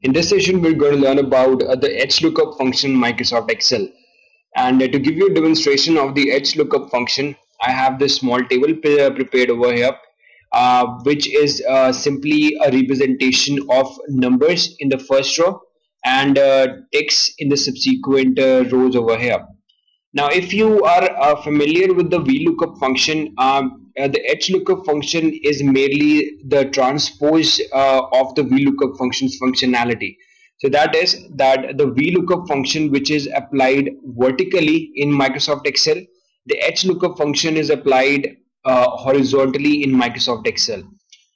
In this session, we're going to learn about the HLOOKUP function in Microsoft Excel. And to give you a demonstration of the HLOOKUP function, I have this small table prepared over here, which is simply a representation of numbers in the first row and text in the subsequent rows over here. Now, if you are familiar with the VLOOKUP function, the HLOOKUP function is merely the transpose of the VLOOKUP function's functionality. So that is that the VLOOKUP function, which is applied vertically in Microsoft Excel, the HLOOKUP function is applied horizontally in Microsoft Excel.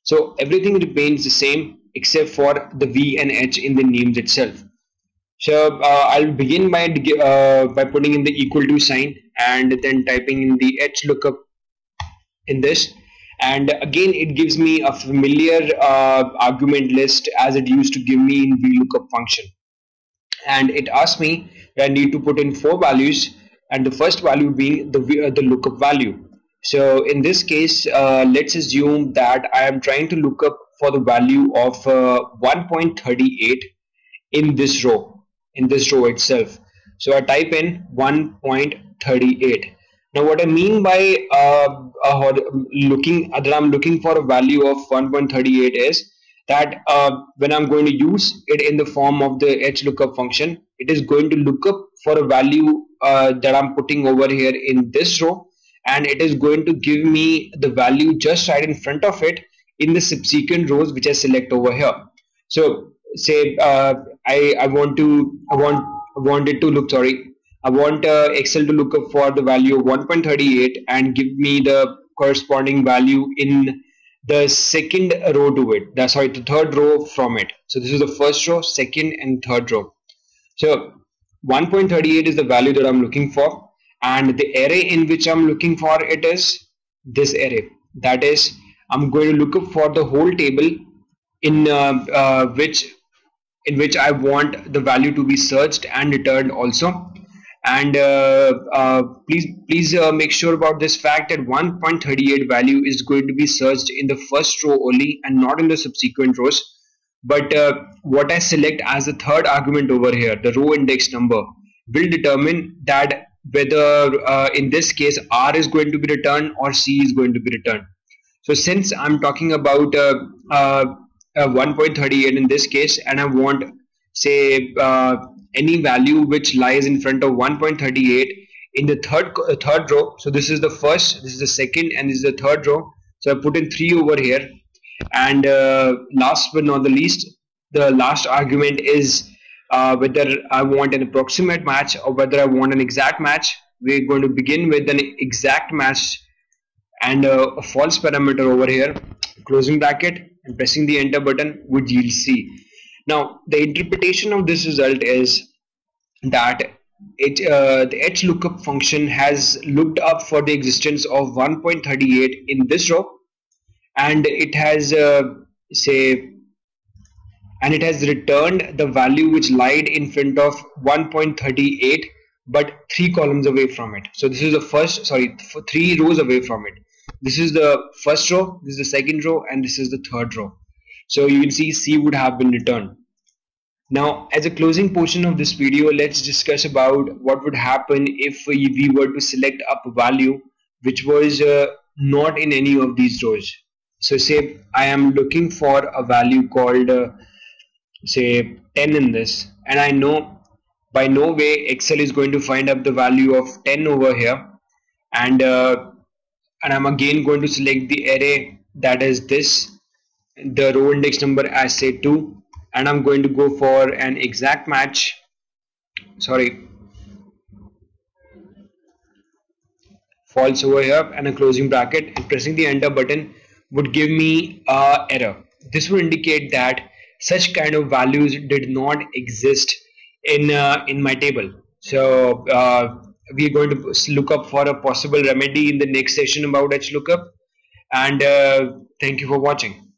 So everything remains the same except for the V and H in the names itself. So I'll begin by putting in the equal to sign and then typing in the HLOOKUP in this, and again it gives me a familiar argument list as it used to give me in VLOOKUP function, and it asks me that I need to put in four values, and the first value being the lookup value. So in this case, let's assume that I am trying to look up for the value of 1.38 in this row itself. So I type in 1.38. Now what I mean by I'm looking for a value of 1.38 is that when I'm going to use it in the form of the HLOOKUP function, it is going to look up for a value that I'm putting over here in this row, and it is going to give me the value just right in front of it in the subsequent rows which I select over here. So say I want Excel to look up for the value of 1.38 and give me the corresponding value in the second row to it. The third row from it. So this is the first row, second and third row. So 1.38 is the value that I'm looking for, and the array in which I'm looking for it is this array. That is, I'm going to look up for the whole table in which I want the value to be searched and returned also. And please make sure about this fact that 1.38 value is going to be searched in the first row only and not in the subsequent rows. But what I select as the third argument over here, the row index number, will determine that whether in this case R is going to be returned or C is going to be returned. So since I'm talking about 1.38 in this case, and I want say any value which lies in front of 1.38 in the third row. So this is the first, this is the second, and this is the third row. So I put in 3 over here, and last but not the least, the last argument is whether I want an approximate match or whether I want an exact match. We're going to begin with an exact match and a false parameter over here, closing bracket, and pressing the enter button would yield C. Now the interpretation of this result is that the HLOOKUP function has looked up for the existence of 1.38 in this row, and it has returned the value which lied in front of 1.38 but 3 columns away from it. So this is the first, 3 rows away from it. This is the first row, this is the second row, and this is the third row. So you can see C would have been returned. Now, as a closing portion of this video, let's discuss about what would happen if we were to select up a value which was not in any of these rows. So say I am looking for a value called say 10 in this, and I know by no way Excel is going to find up the value of 10 over here, and I'm again going to select the array that is this, the row index number as say 2, and I'm going to go for an exact match, false over here, and a closing bracket, and pressing the enter button would give me error. This would indicate that such kind of values did not exist in my table. So we are going to look up for a possible remedy in the next session about HLOOKUP, and thank you for watching.